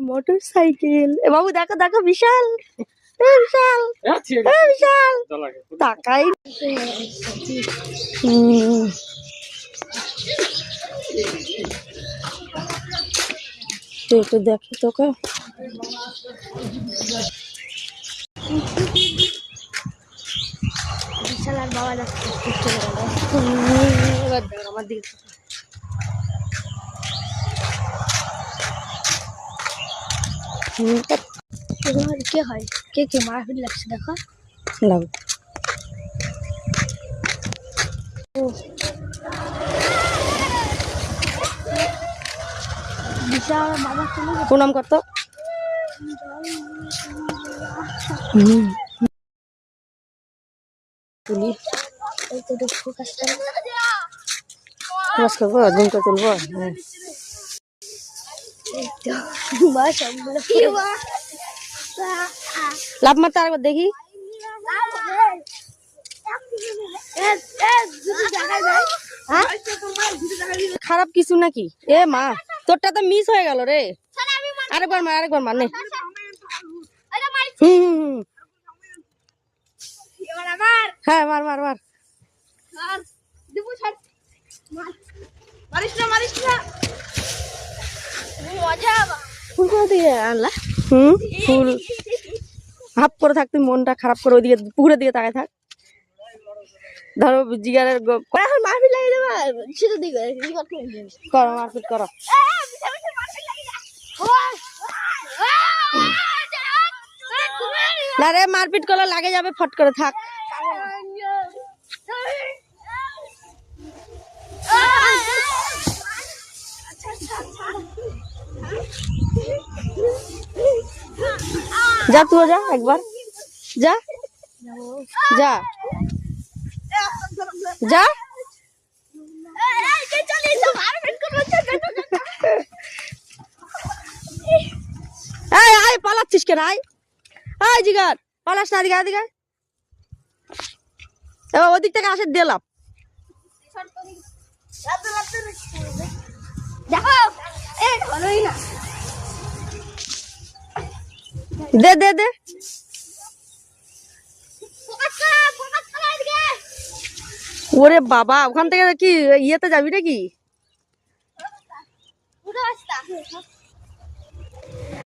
Motor cycle. এ বাবু দেখো দেখো বিশাল বিশাল বিশাল তাকাই। একটু দেখি তোকে বিশাল আর বাবা যাচ্ছে এবার দেখ আমার দিকে কে হয় কে কে মারপিট লাগছে দেখো লাগো বিশাল বাবা প্রণাম করতো তুলি ফোকাস করবো জুম করে তুলবো লাভ মারতে আরেকবার দেখি খারাপ কিছু নাকি এ মা তোরটা তো মিস হয়ে গেল রে আরেকবার মার নে হ্যাঁ মার মার মার ফুল করে দিয়ে আনলা ফুল হাফ করে থাক তুই মনটা খারাপ করে ওইদিকে পুকুরের দিকে তাকায় থাক ধরো জিগারের মারপিট লাগিয়ে দেবা সেটা দিকে করো মারপিট করো না রে মারপিট করলে লাগে যাবে ফট করে থাক যা তুই যা একবার যা যা যা আয় পালাচ্ছিস কেন আয় আয় জিগার পালাস না দিকে দিকে এবার ওদিক থেকে আসে দিলাম দে দে দে ওরে বাবা ওখান থেকে কি ইয়েতে যাবি নাকি